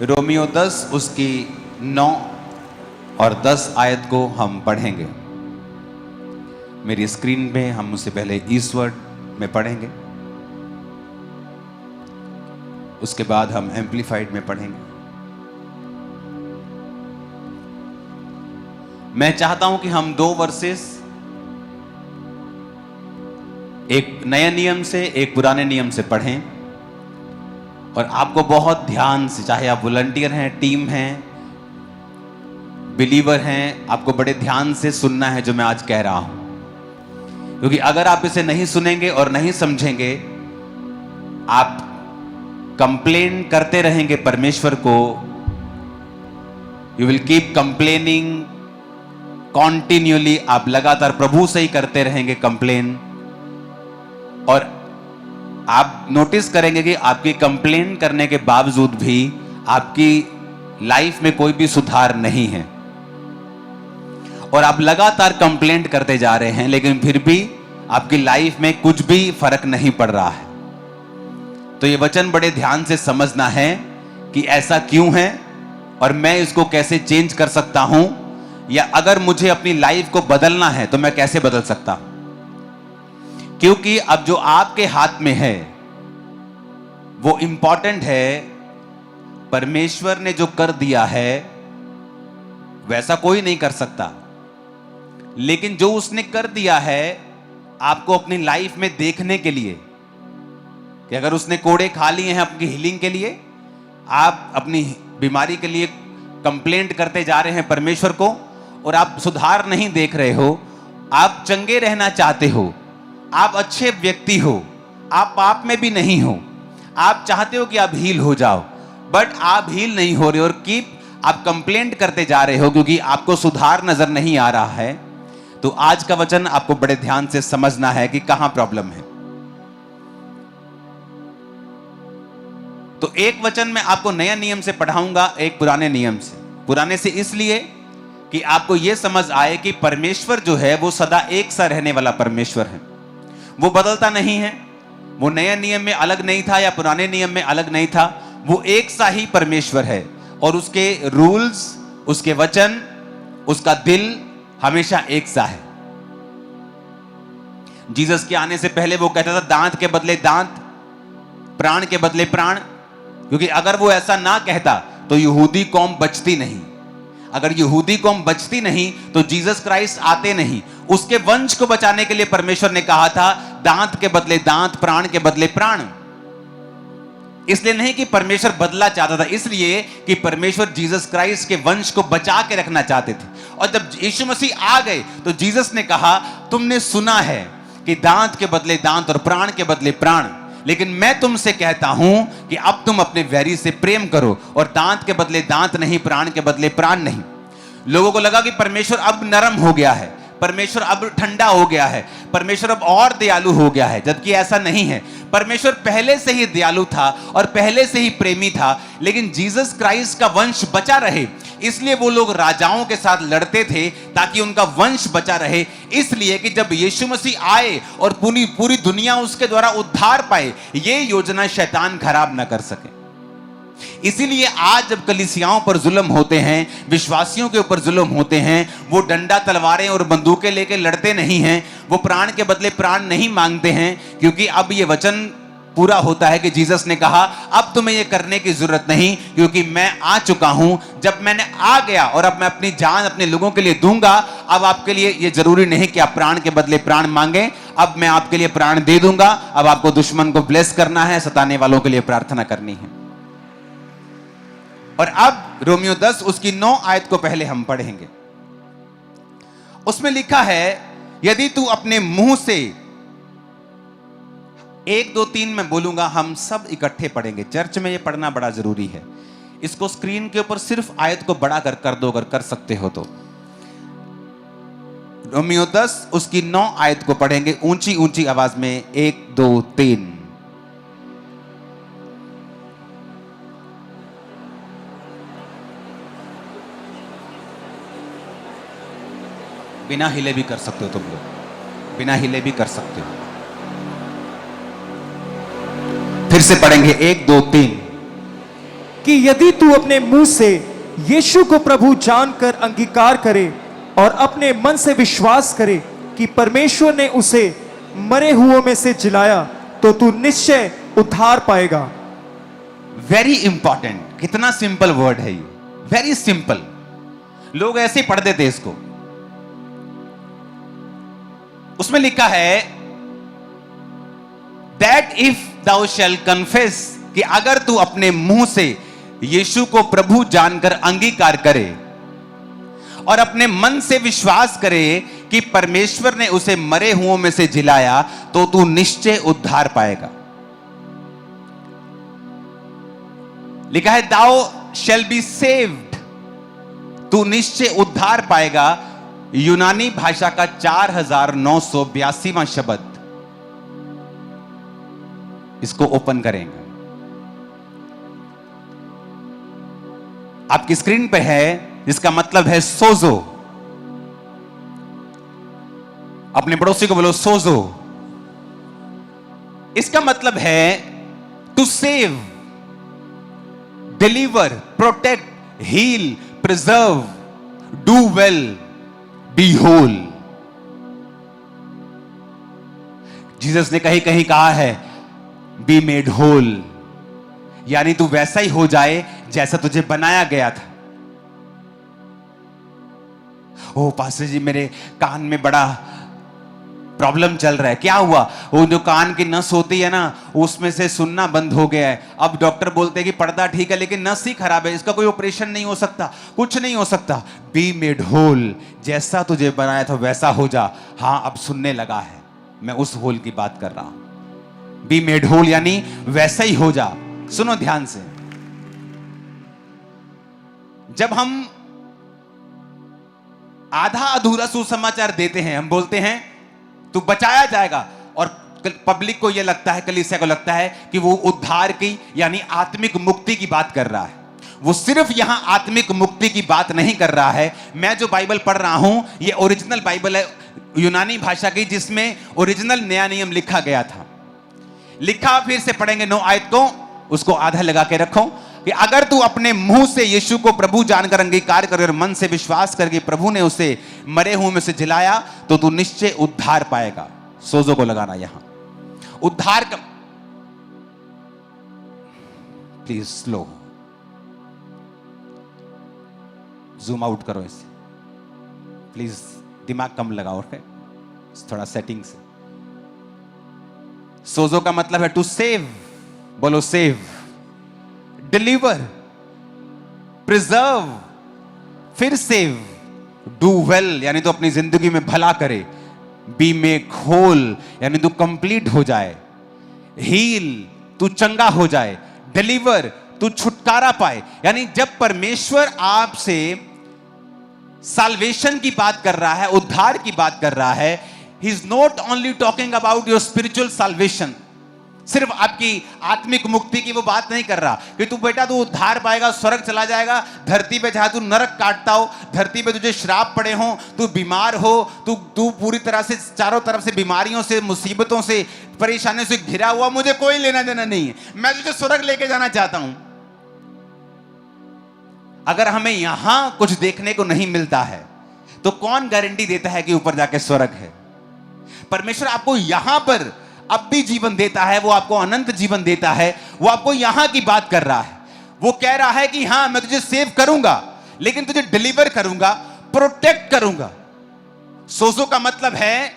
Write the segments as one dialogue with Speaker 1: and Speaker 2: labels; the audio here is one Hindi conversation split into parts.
Speaker 1: रोमियो 10 उसकी 9 और 10 आयत को हम पढ़ेंगे। मेरी स्क्रीन पे हम उससे पहले ईस्वर्ड में पढ़ेंगे, उसके बाद हम एम्पलीफाइड में पढ़ेंगे। मैं चाहता हूं कि हम 2 वर्सेस, एक नए नियम से एक पुराने नियम से पढ़ें, और आपको बहुत ध्यान से, चाहे आप वॉलंटियर हैं, टीम हैं, बिलीवर हैं, आपको बड़े ध्यान से सुनना है जो मैं आज कह रहा हूं, क्योंकि अगर आप इसे नहीं सुनेंगे और नहीं समझेंगे, आप कंप्लेन करते रहेंगे परमेश्वर को। यू विल कीप कंप्लेनिंग कॉन्टिन्यूअली, आप लगातार प्रभु से ही करते रहेंगे कंप्लेन, और आप नोटिस करेंगे कि आपकी कंप्लेन करने के बावजूद भी आपकी लाइफ में कोई भी सुधार नहीं है, और आप लगातार कंप्लेंट करते जा रहे हैं, लेकिन फिर भी आपकी लाइफ में कुछ भी फर्क नहीं पड़ रहा है। तो ये वचन बड़े ध्यान से समझना है कि ऐसा क्यों है और मैं इसको कैसे चेंज कर सकता हूं, या अगर मुझे अपनी लाइफ को बदलना है तो मैं कैसे बदल सकता हूं। क्योंकि अब जो आपके हाथ में है वो इंपॉर्टेंट है। परमेश्वर ने जो कर दिया है वैसा कोई नहीं कर सकता, लेकिन जो उसने कर दिया है आपको अपनी लाइफ में देखने के लिए, कि अगर उसने कोड़े खा लिए हैं आपकी हीलिंग के लिए, आप अपनी बीमारी के लिए कंप्लेंट करते जा रहे हैं परमेश्वर को और आप सुधार नहीं देख रहे हो, आप चंगे रहना चाहते हो, आप अच्छे व्यक्ति हो, आप पाप में भी नहीं हो, आप चाहते हो कि आप हील हो जाओ, बट आप हील नहीं हो रहे और आप कंप्लेंट करते जा रहे हो क्योंकि आपको सुधार नजर नहीं आ रहा है। तो आज का वचन आपको बड़े ध्यान से समझना है कि कहां प्रॉब्लम है। तो एक वचन मैं आपको नया नियम से पढ़ाऊंगा, एक पुराने नियम से। पुराने से इसलिए कि आपको यह समझ आए कि परमेश्वर जो है वो सदा एक सा रहने वाला परमेश्वर है, वो बदलता नहीं है। वो नए नियम में अलग नहीं था या पुराने नियम में अलग नहीं था, वो एक सा ही परमेश्वर है, और उसके रूल्स, उसके वचन, उसका दिल हमेशा एक सा है। जीसस के आने से पहले वो कहता था दांत के बदले दांत, प्राण के बदले प्राण, क्योंकि अगर वो ऐसा ना कहता तो यहूदी कौम बचती नहीं। अगर यहूदी कौम बचती नहीं तो जीसस क्राइस्ट आते नहीं। उसके वंश को बचाने के लिए परमेश्वर ने कहा था दांत के बदले दांत, प्राण के बदले प्राण। इसलिए नहीं कि परमेश्वर बदला चाहता था, इसलिए कि परमेश्वर जीसस क्राइस्ट के वंश को बचा के रखना चाहते थे। और जब यीशु मसीह आ गए तो जीसस ने कहा तुमने सुना है कि दांत के बदले दांत और प्राण के बदले प्राण, लेकिन मैं तुमसे कहता हूं कि अब तुम अपने वैरी से प्रेम करो, और दांत के बदले दांत नहीं, प्राण के बदले प्राण नहीं। लोगों को लगा कि परमेश्वर अब नरम हो गया है, परमेश्वर अब ठंडा हो गया है, परमेश्वर अब और दयालु हो गया है, जबकि ऐसा नहीं है। परमेश्वर पहले से ही दयालु था और पहले से ही प्रेमी था, लेकिन जीसस क्राइस्ट का वंश बचा रहे, इसलिए वो लोग राजाओं के साथ लड़ते थे ताकि उनका वंश बचा रहे। इसलिए कि जब यीशु मसीह आए और पूरी दुनिया उसके द्वारा उद्धार पाए, ये योजना शैतान खराब ना कर सके। इसीलिए आज जब कलीसियाओं पर जुल्म होते हैं, विश्वासियों के ऊपर जुल्म होते हैं, वो डंडा, तलवारें और बंदूकें लेके लड़ते नहीं हैं, वो प्राण के बदले प्राण नहीं मांगते हैं, क्योंकि अब ये वचन पूरा होता है कि जीसस ने कहा अब तुम्हें ये करने की जरूरत नहीं, क्योंकि मैं आ चुका हूं। जब मैंने आ गया और अब मैं अपनी जान अपने लोगों के लिए दूंगा, अब आपके लिए ये जरूरी नहीं कि आप प्राण के बदले प्राण मांगे, अब मैं आपके लिए प्राण दे दूंगा। अब आपको दुश्मन को ब्लेस करना है, सताने वालों के लिए प्रार्थना करनी है। और अब रोमियो 10 उसकी 9 आयत को पहले हम पढ़ेंगे। उसमें लिखा है यदि तू अपने मुंह से, 1 2 3 मैं बोलूंगा, हम सब इकट्ठे पढ़ेंगे। चर्च में यह पढ़ना बड़ा जरूरी है। इसको स्क्रीन के ऊपर सिर्फ आयत को बड़ा कर दो अगर कर सकते हो तो। रोमियो 10 उसकी 9 आयत को पढ़ेंगे ऊंची ऊंची आवाज में। 1 2 3। बिना हिले भी कर सकते हो तुम लोग, बिना हिले भी कर सकते हो। फिर से पढ़ेंगे 1 2 3।
Speaker 2: कि यदि तू अपने मुंह से यीशु को प्रभु जानकर अंगीकार करे और अपने मन से विश्वास करे कि परमेश्वर ने उसे मरे हुओं में से जिलाया, तो तू निश्चय उद्धार पाएगा।
Speaker 1: वेरी इंपॉर्टेंट, कितना सिंपल वर्ड है ये, वेरी सिंपल। लोग ऐसे पढ़ देते इसको। उसमें लिखा है that if thou shall confess, कि अगर तू अपने मुंह से यीशु को प्रभु जानकर अंगीकार करे और अपने मन से विश्वास करे कि परमेश्वर ने उसे मरे हुओं में से जिलाया, तो तू निश्चय उद्धार पाएगा। लिखा है thou shall be saved, तू निश्चय उद्धार पाएगा। यूनानी भाषा का 4982वां शब्द, इसको ओपन करेंगे। आपकी स्क्रीन पे है, जिसका मतलब है सोजो। अपने पड़ोसी को बोलो सोजो। इसका मतलब है to save, deliver, protect, heal, preserve, do well, be whole. Jesus ने कहीं कहीं कहा है बी मेड होल, यानी तू वैसा ही हो जाए जैसा तुझे बनाया गया था। ओ पास्टर जी, मेरे कान में बड़ा प्रॉब्लम चल रहा है। क्या हुआ? वो जो कान की नस होती है ना, उसमें से सुनना बंद हो गया है। अब डॉक्टर बोलते हैं कि पर्दा ठीक है लेकिन नस ही खराब है, इसका कोई ऑपरेशन नहीं हो सकता, कुछ नहीं हो सकता। बी मेड होल, जैसा तुझे बनाया था वैसा हो जा। हाँ, अब सुनने लगा है, मैं उस होल की बात कर रहा हूं। बी मेड होल यानी वैसा ही हो जा। सुनो ध्यान से, जब हम आधा अधूरा सुसमाचार देते हैं, हम बोलते हैं तू बचाया जाएगा, और पब्लिक को यह लगता है, कलीसिया को लगता है कि वो उद्धार की यानी आत्मिक मुक्ति की बात कर रहा है। वो सिर्फ यहां आत्मिक मुक्ति की बात नहीं कर रहा है। मैं जो बाइबल पढ़ रहा हूं, ये ओरिजिनल बाइबल है यूनानी भाषा की, जिसमें ओरिजिनल नया नियम लिखा गया था। लिखा फिर से पढ़ेंगे 9 आयत को, उसको आधा लगा के रखो कि अगर तू अपने मुंह से यीशु को प्रभु जानकर अंगीकार कर और मन से विश्वास करके प्रभु ने उसे मरे हुए में से जिलाया, तो तू निश्चय उद्धार पाएगा। सोजो को लगाना यहां उद्धार का, प्लीज स्लो जूम आउट करो इसे, प्लीज दिमाग कम लगाओ, थोड़ा सेटिंग से। सोजो का मतलब है टू सेव, बोलो सेव, डिलीवर, प्रिजर्व, फिर सेव, डू वेल यानी तो अपनी जिंदगी में भला करे, बी मेक होल यानी तू कंप्लीट हो जाए, हील तू चंगा हो जाए, डिलीवर तू छुटकारा पाए। यानी जब परमेश्वर आपसे साल्वेशन की बात कर रहा है, उद्धार की बात कर रहा है, he is not only talking about your spiritual salvation, सिर्फ आपकी आत्मिक मुक्ति की वो बात नहीं कर रहा कि तू बेटा तू उद्धार पाएगा, स्वर्ग चला जाएगा। धरती पे जहां तू नरक काटता हो, धरती पे तुझे श्राप पड़े हो, तू बीमार हो, तू पूरी तरह से चारों तरफ से बीमारियों से, मुसीबतों से, परेशानियों से घिरा हुआ, मुझे कोई लेना देना नहीं है, मैं तुझे स्वर्ग लेके जाना चाहता हूं। अगर हमें यहां कुछ देखने को नहीं मिलता है, तो कौन गारंटी देता है कि ऊपर जाके स्वर्ग है? परमेश्वर आपको यहां पर अब भी जीवन देता है, वो आपको अनंत जीवन देता है। वो आपको यहां की बात कर रहा है। वो कह रहा है कि हां मैं तुझे सेव करूंगा, लेकिन तुझे डिलीवर करूंगा, प्रोटेक्ट करूंगा। सोजो का मतलब है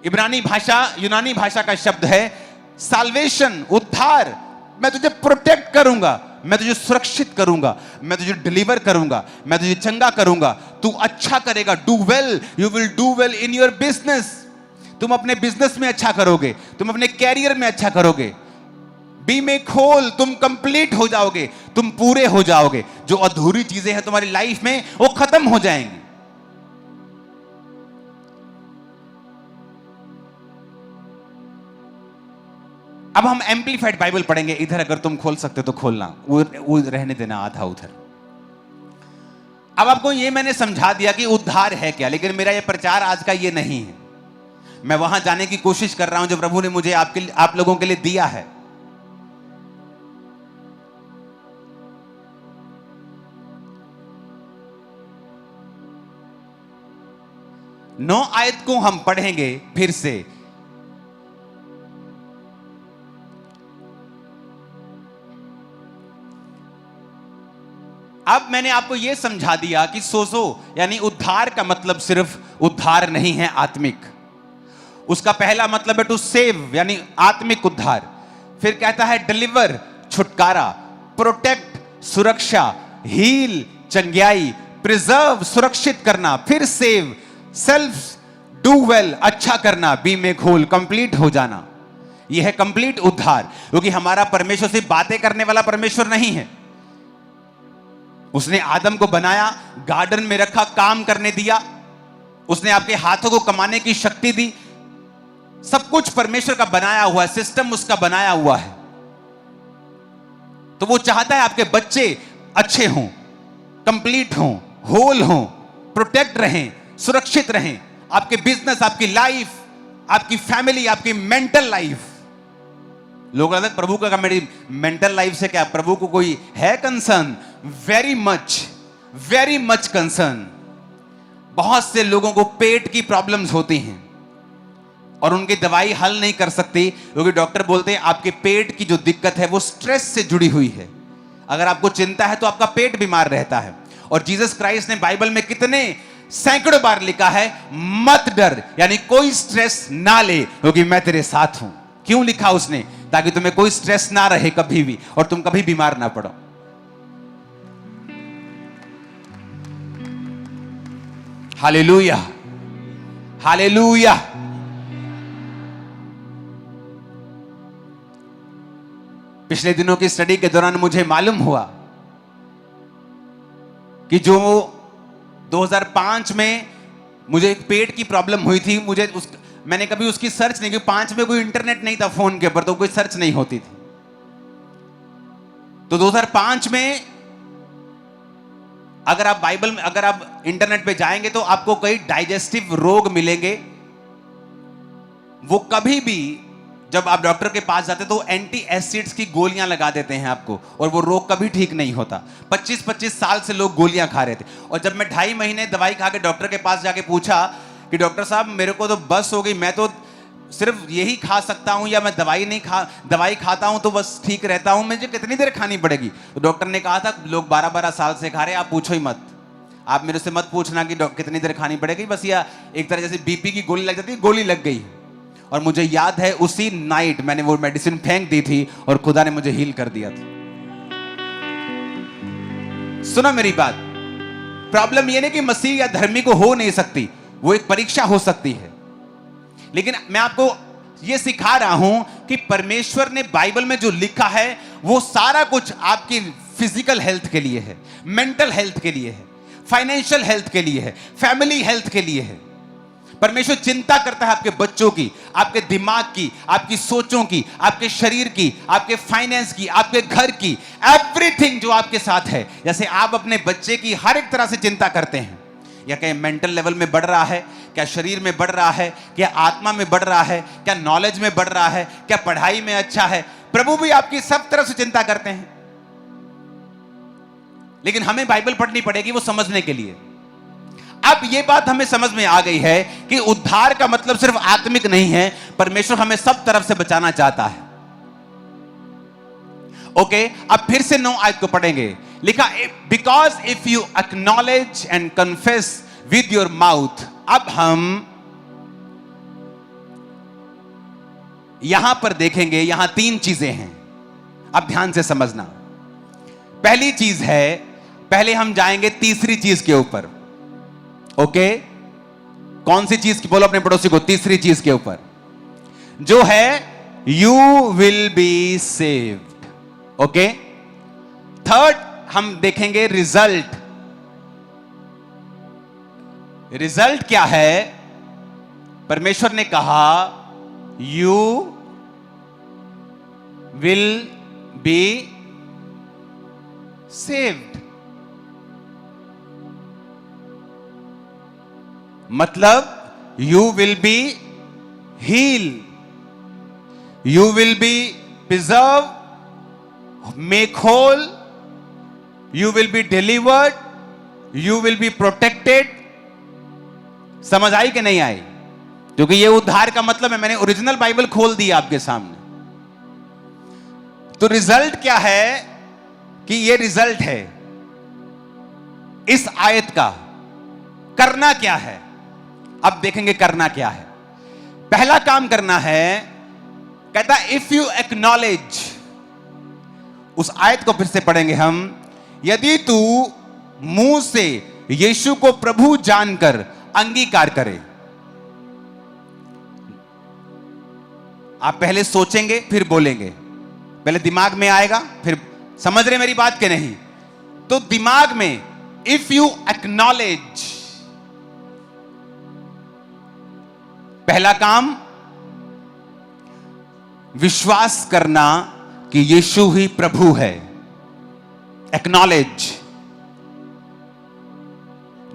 Speaker 1: इब्रानी भाषा, यूनानी भाषा का शब्द है साल्वेशन, उद्धार। मैं तुझे प्रोटेक्ट करूंगा, मैं तुझे सुरक्षित करूंगा, मैं तुझे डिलीवर करूंगा, मैं तुझे चंगा करूंगा, तू अच्छा करेगा। Do well, you will do well in your business, तुम अपने बिजनेस में अच्छा करोगे, तुम अपने कैरियर में अच्छा करोगे। बी मेक होल, तुम कंप्लीट हो जाओगे, तुम पूरे हो जाओगे। जो अधूरी चीजें हैं तुम्हारी लाइफ में वो खत्म हो जाएंगी। अब हम एम्पलीफाइड बाइबल पढ़ेंगे। इधर अगर तुम खोल सकते तो खोलना, वो रहने देना आधा उधर। अब आपको ये मैंने समझा दिया कि उद्धार है क्या, लेकिन मेरा ये प्रचार आज का ये नहीं है। मैं वहां जाने की कोशिश कर रहा हूं जो प्रभु ने मुझे आप लोगों के लिए दिया है। 9 आयत को हम पढ़ेंगे फिर से। अब मैंने आपको यह समझा दिया कि सोजो यानी उद्धार का मतलब सिर्फ उद्धार नहीं है आत्मिक। उसका पहला मतलब है टू सेव यानी आत्मिक उद्धार। फिर कहता है डिलीवर छुटकारा, प्रोटेक्ट सुरक्षा, हील चंगियाई, प्रिजर्व सुरक्षित करना, फिर सेव सेल्फ डू वेल अच्छा करना, बी में खोल कंप्लीट हो जाना। यह है कंप्लीट उद्धार। क्योंकि हमारा परमेश्वर सिर्फ बातें करने वाला परमेश्वर नहीं है। उसने आदम को बनाया, गार्डन में रखा, काम करने दिया, उसने आपके हाथों को कमाने की शक्ति दी। सब कुछ परमेश्वर का बनाया हुआ है, सिस्टम उसका बनाया हुआ है। तो वो चाहता है आपके बच्चे अच्छे हों, कंप्लीट हों, होल हों, प्रोटेक्ट रहें, सुरक्षित रहें। आपके बिजनेस, आपकी लाइफ, आपकी फैमिली, आपकी मेंटल लाइफ। लोग कहते हैं प्रभु का मेरी मेंटल लाइफ से क्या, प्रभु को कोई है कंसर्न? Very much concern. बहुत से लोगों को पेट की प्रॉब्लम्स होती हैं और उनकी दवाई हल नहीं कर सकती, क्योंकि डॉक्टर बोलते हैं आपके पेट की जो दिक्कत है वो स्ट्रेस से जुड़ी हुई है। अगर आपको चिंता है तो आपका पेट बीमार रहता है। और जीसस क्राइस्ट ने बाइबल में कितने सैकड़ों बार लिखा है, मत डर, यानी कोई स्ट्रेस ना ले क्योंकि मैं तेरे साथ हूं। क्यों लिखा उसने? ताकि तुम्हें कोई स्ट्रेस ना रहे कभी भी और तुम कभी बीमार ना पड़ो। Hallelujah, hallelujah. पिछले दिनों की स्टडी के दौरान मुझे मालूम हुआ कि जो 2005 में मुझे एक पेट की प्रॉब्लम हुई थी, मैंने कभी उसकी सर्च नहीं की। 5 में कोई इंटरनेट नहीं था फोन के ऊपर, तो कोई सर्च नहीं होती थी। तो 2005 में अगर आप बाइबल में, अगर आप इंटरनेट पे जाएंगे तो आपको कई डाइजेस्टिव रोग मिलेंगे। वो कभी भी जब आप डॉक्टर के पास जाते तो एंटी एसिड्स की गोलियां लगा देते हैं आपको, और वो रोग कभी ठीक नहीं होता। 25-25 साल से लोग गोलियां खा रहे थे। और जब मैं 2.5 महीने दवाई खा के डॉक्टर के पास जाके पूछा कि डॉक्टर साहब मेरे को तो बस हो गई, मैं तो सिर्फ यही खा सकता हूं, या मैं दवाई खाता हूं तो बस ठीक रहता हूं, मुझे कितनी देर खानी पड़ेगी? तो डॉक्टर ने कहा था लोग 12-12 साल से खा रहे हैं, आप पूछो ही मत। आप मेरे से मत पूछना कि कितनी देर खानी पड़ेगी, बस या एक तरह जैसे बीपी की गोली लग जाती है, गोली लग गई। और मुझे याद है उसी नाइट मैंने वो मेडिसिन फेंक दी थी और खुदा ने मुझे हील कर दिया था। सुनो मेरी बात, प्रॉब्लम ये नहीं कि मसीह या धर्मी को हो नहीं सकती, वो एक परीक्षा हो सकती है। लेकिन मैं आपको ये सिखा रहा हूं कि परमेश्वर ने बाइबल में जो लिखा है वो सारा कुछ आपकी फिजिकल हेल्थ के लिए है, मेंटल हेल्थ के लिए है, फाइनेंशियल हेल्थ के लिए है, फैमिली हेल्थ के लिए है। परमेश्वर चिंता करता है आपके बच्चों की, आपके दिमाग की, आपकी सोचों की, आपके शरीर की, आपके फाइनेंस की, आपके घर की, एवरीथिंग जो आपके साथ है। जैसे आप अपने बच्चे की हर एक तरह से चिंता करते हैं, या क्या मेंटल लेवल में बढ़ रहा है, क्या शरीर में बढ़ रहा है, क्या आत्मा में बढ़ रहा है, क्या नॉलेज में बढ़ रहा है, क्या पढ़ाई में अच्छा है, प्रभु भी आपकी सब तरफ से चिंता करते हैं। लेकिन हमें बाइबल पढ़नी पड़ेगी वो समझने के लिए। अब यह बात हमें समझ में आ गई है कि उद्धार का मतलब सिर्फ आत्मिक नहीं है, परमेश्वर हमें सब तरफ से बचाना चाहता है। ओके, अब फिर से 9 आयत को पढ़ेंगे। लिखा, because if you acknowledge and confess with your mouth. अब हम यहां पर देखेंगे, यहां 3 चीजें हैं, अब ध्यान से समझना। पहली चीज है, पहले हम जाएंगे तीसरी चीज के ऊपर। ओके, कौन सी चीज की? बोलो अपने पड़ोसी को, तीसरी चीज के ऊपर जो है you will be saved. Okay, third हम देखेंगे रिजल्ट। रिजल्ट क्या है? परमेश्वर ने कहा यू विल बी सेव्ड, मतलब you will be heal, you will be preserve, make whole, you will be delivered, you will be protected, समझ आई कि नहीं आई? क्योंकि ये उद्धार का मतलब है। मैंने ओरिजिनल बाइबल खोल दी आपके सामने। तो रिजल्ट क्या है कि ये रिजल्ट है इस आयत का। करना क्या है? अब देखेंगे करना क्या है। पहला काम करना है, कहता इफ यू एक्नॉलेज, उस आयत को फिर से पढ़ेंगे हम। यदि तू मुंह से यीशु को प्रभु जानकर अंगीकार करे। आप पहले सोचेंगे फिर बोलेंगे, पहले दिमाग में आएगा फिर। समझ रहे मेरी बात के नहीं? तो दिमाग में इफ यू एक्नॉलेज, पहला काम विश्वास करना कि यीशु ही प्रभु है। एक्नॉलेज।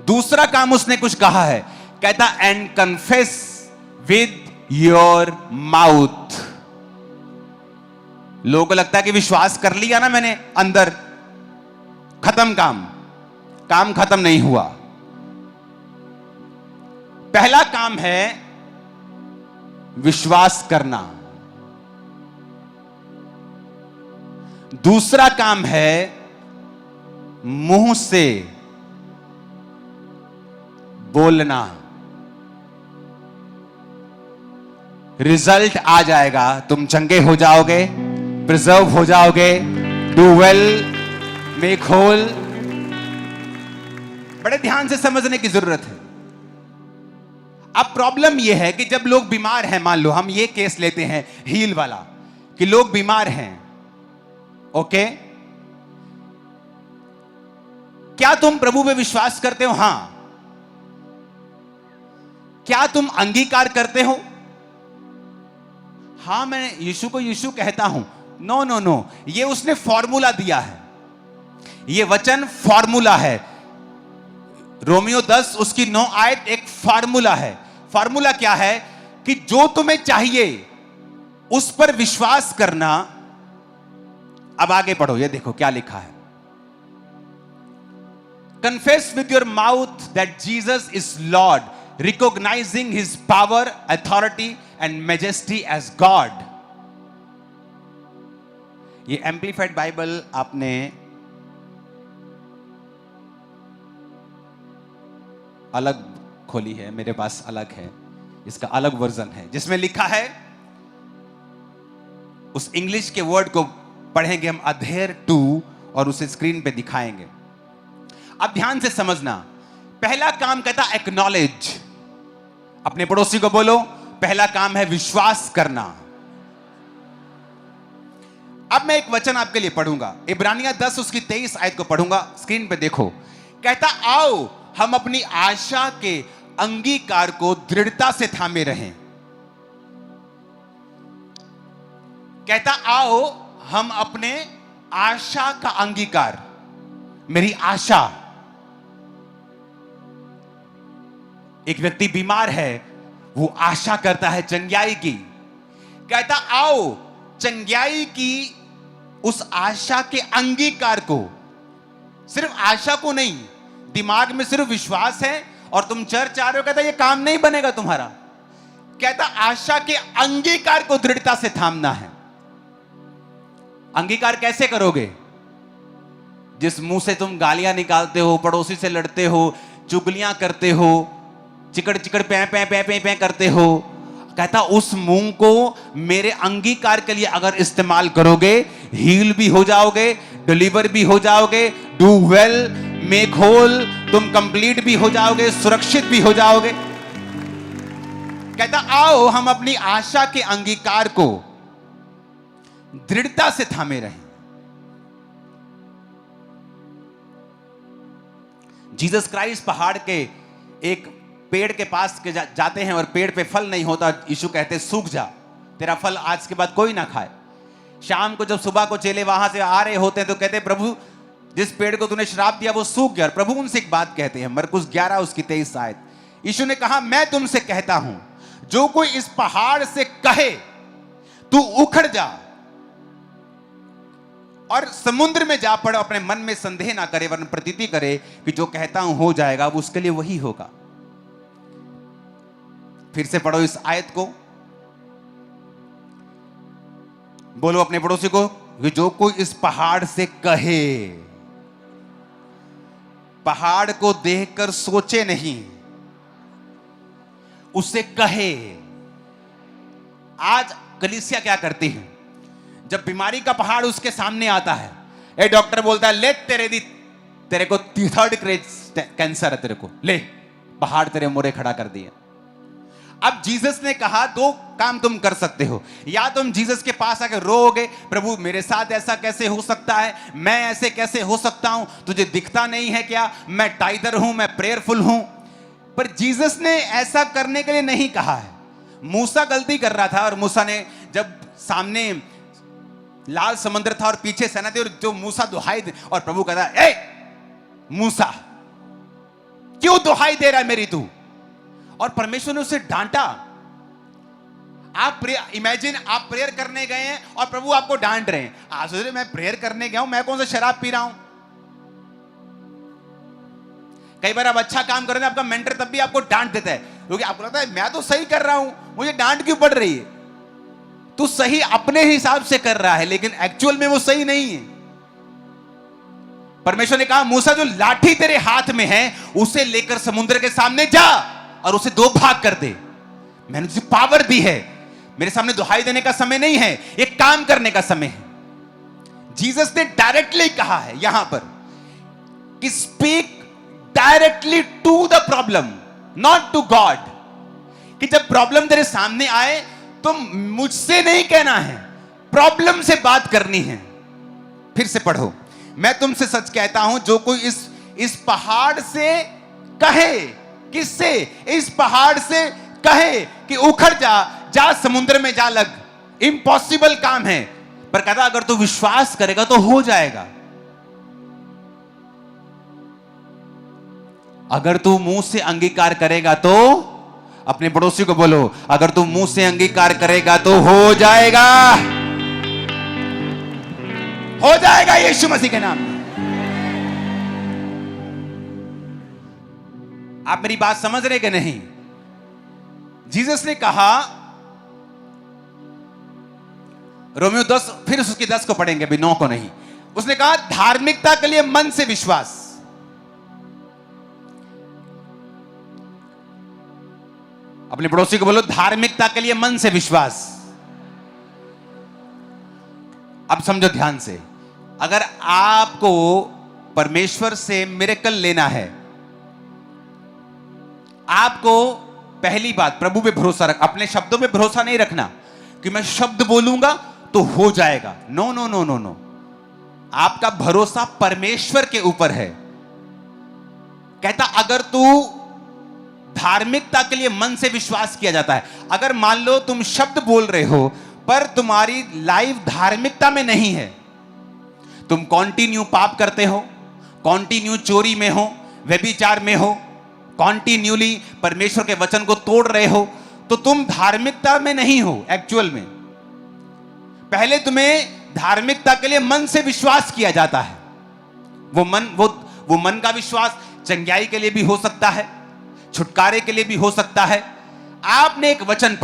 Speaker 1: दूसरा काम उसने कुछ कहा है, कहता and confess with your mouth. लोगों को लगता है कि विश्वास कर लिया ना मैंने अंदर, खत्म काम। काम खत्म नहीं हुआ। पहला काम है विश्वास करना। दूसरा काम है मुंह से बोलना। रिजल्ट आ जाएगा, तुम चंगे हो जाओगे, प्रिजर्व हो जाओगे, डू वेल, मेक होल। बड़े ध्यान से समझने की जरूरत है। अब प्रॉब्लम यह है कि जब लोग बीमार हैं, मान लो हम ये केस लेते हैं हील वाला, कि लोग बीमार हैं, ओके, क्या तुम प्रभु में विश्वास करते हो? हां। क्या तुम अंगीकार करते हो? हां, मैं यीशु को यीशु कहता हूं। नो नो नो, ये उसने फॉर्मूला दिया है। ये वचन फॉर्मूला है। रोमियो 10 उसकी 9 आयत एक फार्मूला है। फार्मूला क्या है? कि जो तुम्हें चाहिए उस पर विश्वास करना। अब आगे पढ़ो, ये देखो क्या लिखा है। Confess with your mouth that Jesus is Lord, recognising his power, authority and majesty as God. ये एम्प्लीफाइड बाइबल आपने अलग खोली है, मेरे पास अलग है, इसका अलग वर्जन है, जिसमें लिखा है, उस इंग्लिश के वर्ड को पढ़ेंगे हम, अधेयर टू, और उसे स्क्रीन पे दिखाएंगे। अब ध्यान से समझना। पहला काम कहता एक्नॉलेज। अपने पड़ोसी को बोलो, पहला काम है विश्वास करना। अब मैं एक वचन आपके लिए पढ़ूंगा, इब्रानिया 10 उसकी 23 आयत को पढ़ूंगा, स्क्रीन पे देखो। कहता आओ हम अपनी आशा के अंगीकार को दृढ़ता से थामे रहें। कहता आओ हम अपने आशा का अंगीकार, मेरी आशा। एक व्यक्ति बीमार है, वो आशा करता है चंगाई की। कहता आओ चंगाई की उस आशा के अंगीकार को, सिर्फ आशा को नहीं, दिमाग में सिर्फ विश्वास है और तुम चर्च आ रहे हो, कहता ये काम नहीं बनेगा तुम्हारा। कहता आशा के अंगीकार को दृढ़ता से थामना है। अंगीकार कैसे करोगे? जिस मुंह से तुम गालियां निकालते हो, पड़ोसी से लड़ते हो, चुगलियां करते हो, चिकड़ चिकड़ पै पै पै पै पै करते हो, कहता उस मुंह को मेरे अंगीकार के लिए अगर इस्तेमाल करोगे, हील भी हो जाओगे, डिलीवर भी हो जाओगे, डू वेल, मेक होल, तुम कंप्लीट भी हो जाओगे, सुरक्षित भी हो जाओगे। कहता आओ हम अपनी आशा के अंगीकार को दृढ़ता से थामे रहें। जीसस क्राइस्ट पहाड़ के एक पेड़ के पास के जाते हैं और पेड़ पे फल नहीं होता। यीशु कहते सूख जा, तेरा फल आज के बाद कोई ना खाए। शाम को जब सुबह को चेले वहां से आ रहे होते हैं तो कहते प्रभु जिस पेड़ को तूने श्राप दिया वो सूख गया। प्रभु उनसे एक बात कहते हैं, मरकुस 11 उसकी 23 आयत। यीशु ने कहा मैं तुमसे कहता हूं, जो कोई इस पहाड़ से कहे तू उखड़ जा और समुद्र में जा पड़, अपने मन में संदेह ना करे वरन प्रतीति करे कि जो कहता हूं हो जाएगा, वो उसके लिए वही होगा। फिर से पढ़ो इस आयत को, बोलो अपने पड़ोसी को कि जो कोई इस पहाड़ से कहे, पहाड़ को देखकर सोचे नहीं, उसे कहे। आज कलीसिया क्या करती है, जब बीमारी का पहाड़ उसके सामने आता है, ए डॉक्टर बोलता है ले तेरे को 3rd स्टेज कैंसर है, तेरे को ले पहाड़ तेरे मोरे खड़ा कर दिया। अब जीसस ने कहा 2 काम तुम कर सकते हो, या तुम जीसस के पास आकर रोओगे, प्रभु मेरे साथ ऐसा कैसे हो सकता है, मैं ऐसे कैसे हो सकता हूं, तुझे दिखता नहीं है क्या, मैं टाइदर हूं, मैं प्रेयरफुल हूं। पर जीसस ने ऐसा करने के लिए नहीं कहा है। मूसा गलती कर रहा था, और मूसा ने जब सामने लाल समुद्र था और पीछे सेना थी, और जो मूसा दुहाई दे, और प्रभु कहता है ए मूसा क्यों दुहाई दे रहा है मेरी तू, और परमेश्वर ने उसे डांटा। आप इमेजिन आप प्रेयर करने गए हैं और प्रभु आपको डांट रहे हैं। आप सोच रहे मैं प्रेयर करने गया हूं, मैं कौन सा शराब पी रहा हूं। कई बार आप अच्छा काम कर रहे हैं, आपका मेंटर तब भी आपको डांट देता है, क्योंकि आपको लगता है मैं तो सही कर रहा हूं, मुझे डांट क्यों पड़ रही है। तू सही अपने हिसाब से कर रहा है, लेकिन एक्चुअल में वो सही नहीं है। परमेश्वर ने कहा मूसा जो लाठी तेरे हाथ में है उसे लेकर समुद्र के सामने जा और उसे 2 भाग कर दे। मैंने तुझे पावर दी है, मेरे सामने दुहाई देने का समय नहीं है, एक काम करने का समय है। जीसस ने डायरेक्टली कहा है यहां पर कि speak directly to the problem, not to God. कि जब प्रॉब्लम तेरे सामने आए तो मुझसे नहीं कहना है, प्रॉब्लम से बात करनी है। फिर से पढ़ो, मैं तुमसे सच कहता हूं जो कोई इस पहाड़ से कहे, किससे, इस पहाड़ से कहे कि उखड़ जा समुद्र में जा लग, इम्पॉसिबल काम है, पर कहता अगर तू विश्वास करेगा तो हो जाएगा। अगर तू मुंह से अंगीकार करेगा तो, अपने पड़ोसी को बोलो अगर तू मुंह से अंगीकार करेगा तो हो जाएगा, हो जाएगा यीशु मसीह के नाम में। आप मेरी बात समझ रहे कि नहीं। जीसस ने कहा, रोमियो 10, फिर उसकी 10 को पढ़ेंगे, अभी 9 को नहीं। उसने कहा धार्मिकता के लिए मन से विश्वास। अपने पड़ोसी को बोलो धार्मिकता के लिए मन से विश्वास। अब समझो ध्यान से, अगर आपको परमेश्वर से मिरेकल लेना है, आपको पहली बात प्रभु पे भरोसा रख, अपने शब्दों पे भरोसा नहीं रखना कि मैं शब्द बोलूंगा तो हो जाएगा। No no no no no, आपका भरोसा परमेश्वर के ऊपर है। कहता अगर तू धार्मिकता के लिए मन से विश्वास किया जाता है, अगर मान लो तुम शब्द बोल रहे हो पर तुम्हारी लाइफ धार्मिकता में नहीं है, तुम कॉन्टिन्यू पाप करते हो, कॉन्टिन्यू चोरी में हो, व्यभिचार में हो, कॉन्टिन्यूली परमेश्वर के वचन को तोड़ रहे हो, तो तुम धार्मिकता में नहीं हो एक्चुअल में। पहले तुम्हें धार्मिकता के लिए मन से विश्वास किया जाता है। वो मन का विश्वास चंगाई के लिए भी हो सकता है, छुटकारे के लिए भी हो सकता है। आपने एक वचन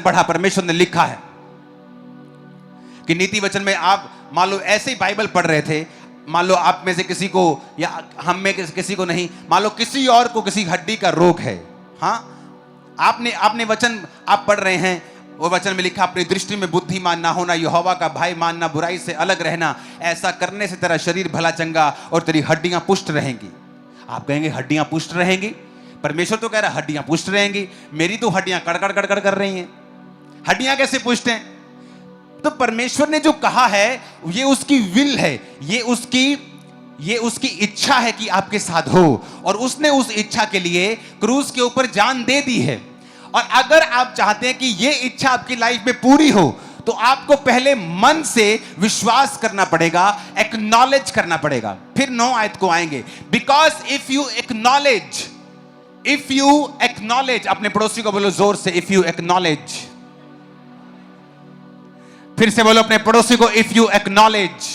Speaker 1: पढ़ा, परमेश्वर ने लिखा है कि नीति वचन में आप मान लो ऐसे ही बाइबल पढ़ रहे थे, मान लो आप में से किसी को या हम में किसी को नहीं, मान लो किसी और को किसी हड्डी का रोग है, हाँ, आपने वचन आप पढ़ रहे हैं, वो वचन में लिखा अपनी दृष्टि में बुद्धिमान ना होना, यहोवा का भय मानना, बुराई से अलग रहना, ऐसा करने से तेरा शरीर भला चंगा और तेरी हड्डियां पुष्ट रहेंगी। आप कहेंगे हड्डियां पुष्ट रहेंगी, परमेश्वर तो कह रहा है हड्डियां पुष्ट रहेंगी, मेरी तो हड्डियां कड़कड़ कड़कड़ कर रही हैं, हड्डियां कैसे पुष्ट हैं। तो परमेश्वर ने जो कहा है ये उसकी विल है, ये उसकी इच्छा है कि आपके साथ हो, और उसने उस इच्छा के लिए क्रूस के ऊपर जान दे दी है। और अगर आप चाहते हैं कि ये इच्छा आपकी लाइफ में पूरी हो, तो आपको पहले मन से विश्वास करना पड़ेगा, एक्नॉलेज करना पड़ेगा। फिर 9 आयत को आएंगे, बिकॉज इफ यू एक्नॉलेज, अपने पड़ोसी को बोलो जोर से, इफ यू एक्नॉलेज। फिर से बोलो अपने पड़ोसी को, इफ यू एक्नॉलेज।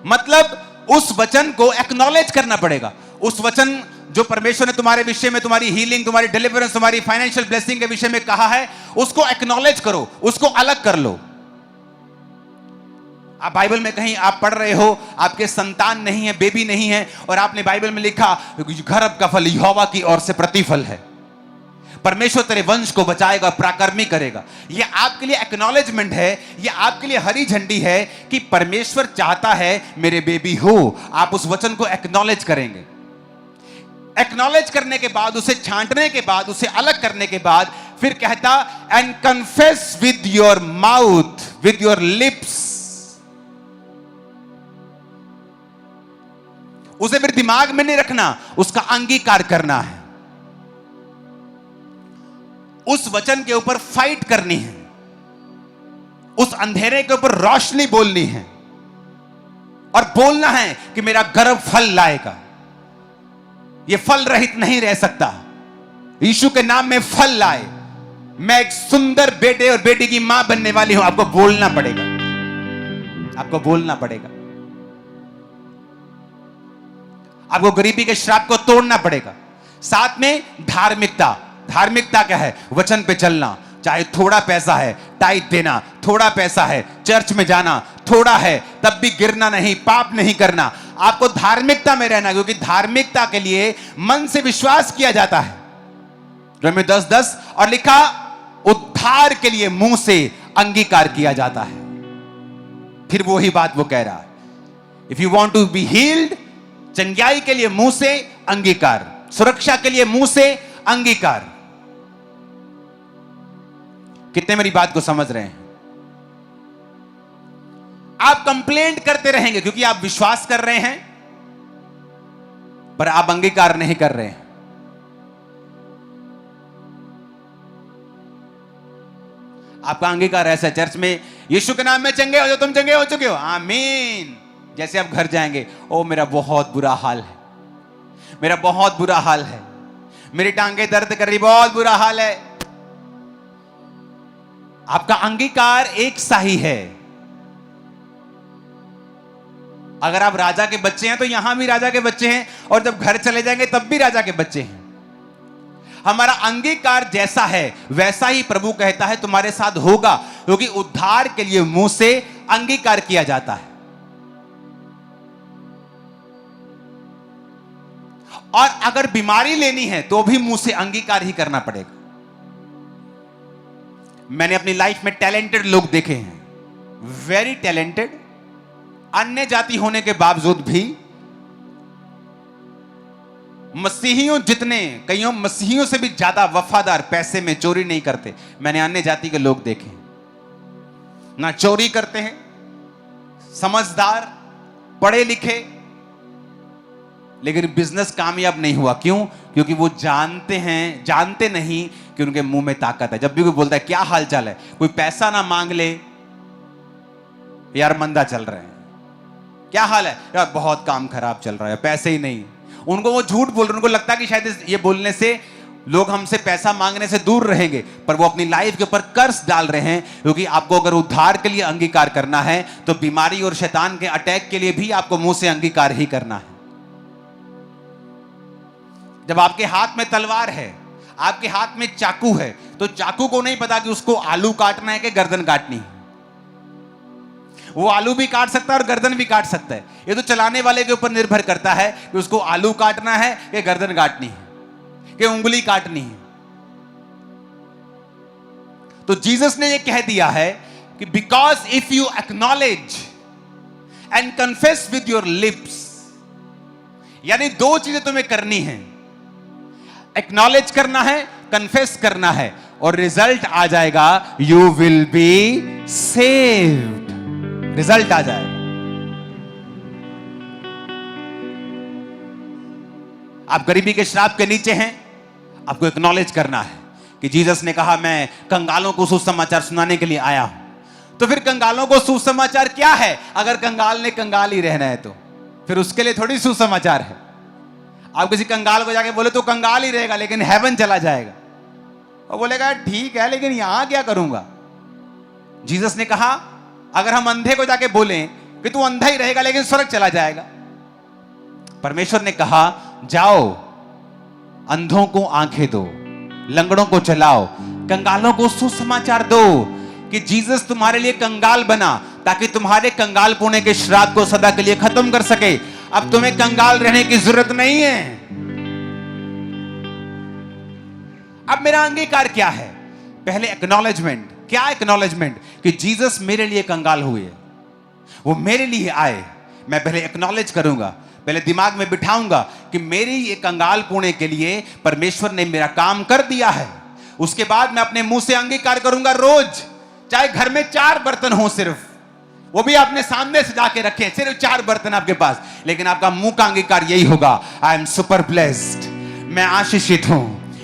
Speaker 1: मतलब उस वचन को एक्नॉलेज करना पड़ेगा। उस वचन जो परमेश्वर ने तुम्हारे विषय में, तुम्हारी हीलिंग, तुम्हारी डिलीवरेंस, तुम्हारी फाइनेंशियल ब्लेसिंग के विषय में कहा है, उसको एक्नॉलेज करो, उसको अलग कर लो। आप बाइबल में कहीं आप पढ़ रहे हो, आपके संतान नहीं है, बेबी नहीं है, और आपने बाइबल में लिखा गर्भ का फल यहोवा की ओर से प्रतिफल है, परमेश्वर तेरे वंश को बचाएगा, पराक्रमी करेगा। यह आपके लिए एक्नॉलेजमेंट है, यह आपके लिए हरी झंडी है कि परमेश्वर चाहता है मेरे बेबी हो। आप उस वचन को एक्नॉलेज करेंगे। एक्नॉलेज करने के बाद, उसे छांटने के बाद, उसे अलग करने के बाद फिर कहता and confess with your mouth, with your lips. उसे फिर दिमाग में नहीं रखना, उसका अंगीकार करना है। उस वचन के ऊपर फाइट करनी है, उस अंधेरे के ऊपर रोशनी बोलनी है, और बोलना है कि मेरा गर्भ फल लाएगा, यह फल रहित नहीं रह सकता। यीशु के नाम में फल लाए, मैं एक सुंदर बेटे और बेटी की मां बनने वाली हूं। आपको बोलना पड़ेगा, आपको बोलना पड़ेगा, आपको गरीबी के श्राप को तोड़ना पड़ेगा। साथ में धार्मिकता। धार्मिकता क्या है? वचन पे चलना, चाहे थोड़ा पैसा है टाइट देना, थोड़ा पैसा है चर्च में जाना, थोड़ा है तब भी गिरना नहीं, पाप नहीं करना। आपको धार्मिकता में रहना, क्योंकि धार्मिकता के लिए मन से विश्वास किया जाता है। रोमी 10:10 और लिखा उद्धार के लिए मुंह से अंगीकार किया जाता है। फिर वही बात वो कह रहा है, if you want to be healed, चंगाई के लिए मुंह से अंगीकार, सुरक्षा के लिए मुंह से अंगीकार। कितने मेरी बात को समझ रहे हैं? आप कंप्लेंट करते रहेंगे क्योंकि आप विश्वास कर रहे हैं, पर आप अंगीकार नहीं कर रहे हैं। आपका अंगीकार ऐसा, चर्च में यीशु के नाम में चंगे हो जाओ, तुम चंगे हो चुके हो, आमीन। जैसे आप घर जाएंगे, ओ मेरा बहुत बुरा हाल है, मेरा बहुत बुरा हाल है, मेरी टांगे दर्द कर रही, बहुत बुरा हाल है। आपका अंगीकार एक सा ही है। अगर आप राजा के बच्चे हैं तो यहां भी राजा के बच्चे हैं, और जब घर चले जाएंगे तब भी राजा के बच्चे हैं। हमारा अंगीकार जैसा है वैसा ही प्रभु कहता है तुम्हारे साथ होगा, क्योंकि उद्धार के लिए मुंह से अंगीकार किया जाता है। और अगर बीमारी लेनी है तो भी मुंह से अंगीकार ही करना पड़ेगा। मैंने अपनी लाइफ में टैलेंटेड लोग देखे हैं, वेरी टैलेंटेड, अन्य जाति होने के बावजूद भी मसीहियों जितने, कईयों मसीहियों से भी ज्यादा वफादार, पैसे में चोरी नहीं करते। मैंने अन्य जाति के लोग देखे, ना चोरी करते हैं, समझदार, पढ़े लिखे, लेकिन बिजनेस कामयाब नहीं हुआ। क्यों? क्योंकि वो जानते नहीं कि उनके मुंह में ताकत है। जब भी कोई बोलता है क्या हाल चाल है, कोई पैसा ना मांग ले, यार मंदा चल रहे हैं, क्या हाल है यार, बहुत काम खराब चल रहा है, पैसे ही नहीं। उनको वो झूठ बोल रहे, उनको लगता है कि शायद ये बोलने से लोग हमसे पैसा मांगने से दूर रहेंगे, पर वो अपनी लाइफ के ऊपर कर्ज डाल रहे हैं। क्योंकि आपको अगर उद्धार के लिए अंगीकार करना है तो बीमारी और शैतान के अटैक के लिए भी आपको मुंह से अंगीकार ही करना है। जब आपके हाथ में तलवार है, आपके हाथ में चाकू है, तो चाकू को नहीं पता कि उसको आलू काटना है कि गर्दन काटनी है। वो आलू भी काट सकता है और गर्दन भी काट सकता है। ये तो चलाने वाले के ऊपर निर्भर करता है कि उसको आलू काटना है कि गर्दन काटनी है, कि उंगली काटनी है। तो जीसस ने ये कह दिया है कि because if you acknowledge and confess with your lips, यानी दो चीजें तुम्हें करनी है, एक्नॉलेज करना है, कन्फेस करना है, और रिजल्ट आ जाएगा, you will be saved. Result आ जाएगा। आप गरीबी के श्राप के नीचे हैं, आपको एक्नॉलेज करना है कि जीसस ने कहा मैं कंगालों को सुसमाचार सुनाने के लिए आया हूं। तो फिर कंगालों को सुसमाचार क्या है? अगर कंगाल ने कंगाल ही रहना है तो फिर उसके लिए थोड़ी सुसमाचार है। आप किसी कंगाल को जाके बोले तो कंगाल ही रहेगा, लेकिन हेवन चला जाएगा। और बोलेगा ठीक है, लेकिन यहां क्या करूंगा? जीसस ने कहा अगर हम अंधे को जाके बोलें कि तू अंधा ही रहेगा लेकिन स्वर्ग चला जाएगा। परमेश्वर ने कहा जाओ अंधों को आंखें दो, लंगड़ों को चलाओ, कंगालों को सुसमाचार दो कि जीसस तुम्हारे लिए कंगाल बना ताकि तुम्हारे कंगाल पुणे के श्राप को सदा के लिए खत्म कर सके। अब तुम्हें कंगाल रहने की जरूरत नहीं है। अब मेरा अंगीकार क्या है? पहले एक्नॉलेजमेंट। क्या एक्नॉलेजमेंट? कि जीसस मेरे लिए कंगाल हुए, वो मेरे लिए आए। मैं पहले एक्नॉलेज करूंगा, पहले दिमाग में बिठाऊंगा कि मेरी ये कंगाल पुणे के लिए परमेश्वर ने मेरा काम कर दिया है। उसके बाद मैं अपने मुंह से अंगीकार करूंगा रोज, चाहे घर में 4 बर्तन हो, सिर्फ वो भी आपने सामने सजा के रखे, सिर्फ 4 बर्तन आपके पास, लेकिन आपका मुंह का अंगीकार यही होगा, आई एम सुपर ब्लेस्ड, मैं आशीषित हूं,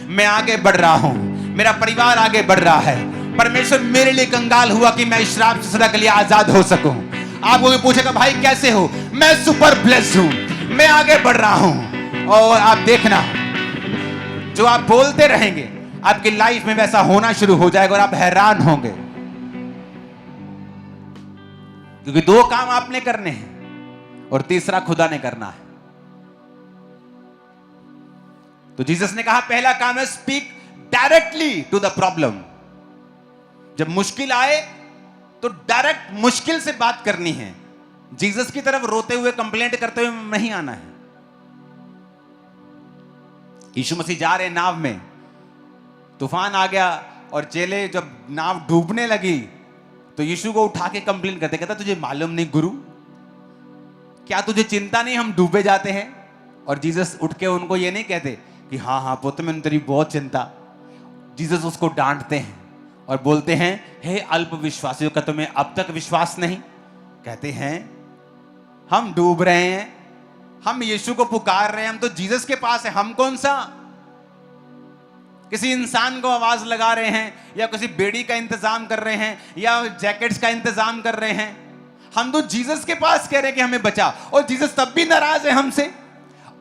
Speaker 1: मैं आगे बढ़ रहा हूं, मेरा परिवार आगे बढ़ रहा है, परमेश्वर मेरे लिए कंगाल हुआ कि मैं इस श्राप से सदा के लिए आजाद हो सकूं। आपको भी पूछेगा भाई कैसे हो? मैं सुपर ब्लेस्ड हूं, मैं आगे बढ़ रहा हूं। और आप देखना, जो आप बोलते रहेंगे आपकी लाइफ में वैसा होना शुरू हो जाएगा और आप हैरान होंगे, क्योंकि 2 काम आपने करने हैं और तीसरा खुदा ने करना है। तो जीसस ने कहा पहला काम है speak directly to the problem. जब मुश्किल आए तो डायरेक्ट मुश्किल से बात करनी है। जीसस की तरफ रोते हुए कंप्लेंट करते हुए नहीं आना है। यीशु मसीह जा रहे नाव में, तूफान आ गया और चेले जब नाव डूबने लगी तो यीशु को उठा के कंप्लेंट करते, कहता तुझे मालूम नहीं गुरु, क्या तुझे चिंता नहीं हम डूबे जाते हैं? और जीसस उठ के उनको ये नहीं कहते कि हाँ हाँ पुत्र मैंने तेरी बहुत चिंता। जीसस उसको डांटते हैं और बोलते हैं हे अल्प विश्वासियों का तुम्हें अब तक विश्वास नहीं? कहते हैं हम डूब रहे हैं, हम यीशु को पुकार रहे हैं, हम तो जीसस के पास है, हम कौन सा किसी इंसान को आवाज लगा रहे हैं या किसी बेड़ी का इंतजाम कर रहे हैं या जैकेट्स का इंतजाम कर रहे हैं? हम तो जीसस के पास कह रहे हैं कि हमें बचा, और जीसस तब भी नाराज है हमसे।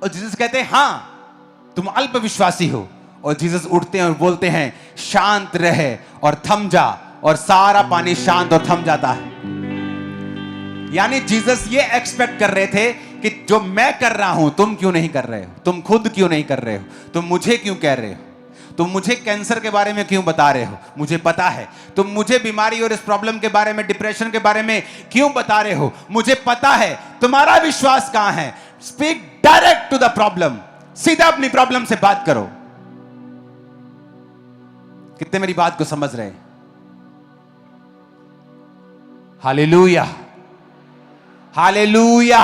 Speaker 1: और जीसस कहते हैं हाँ तुम अल्प विश्वासी हो। और जीसस उठते हैं और बोलते हैं शांत रहे और थम जा, और सारा पानी शांत और थम जाता है। यानी जीसस ये एक्सपेक्ट कर रहे थे कि जो मैं कर रहा हूं तुम क्यों नहीं कर रहे हो, तुम खुद क्यों नहीं कर रहे हो, तुम मुझे क्यों कह रहे हो, तुम मुझे कैंसर के बारे में क्यों बता रहे हो, मुझे पता है। तुम मुझे बीमारी और इस प्रॉब्लम के बारे में, डिप्रेशन के बारे में क्यों बता रहे हो, मुझे पता है। तुम्हारा विश्वास कहां है? Speak direct to the problem, सीधा अपनी प्रॉब्लम से बात करो। कितने मेरी बात को समझ रहे हैं? Hallelujah, hallelujah.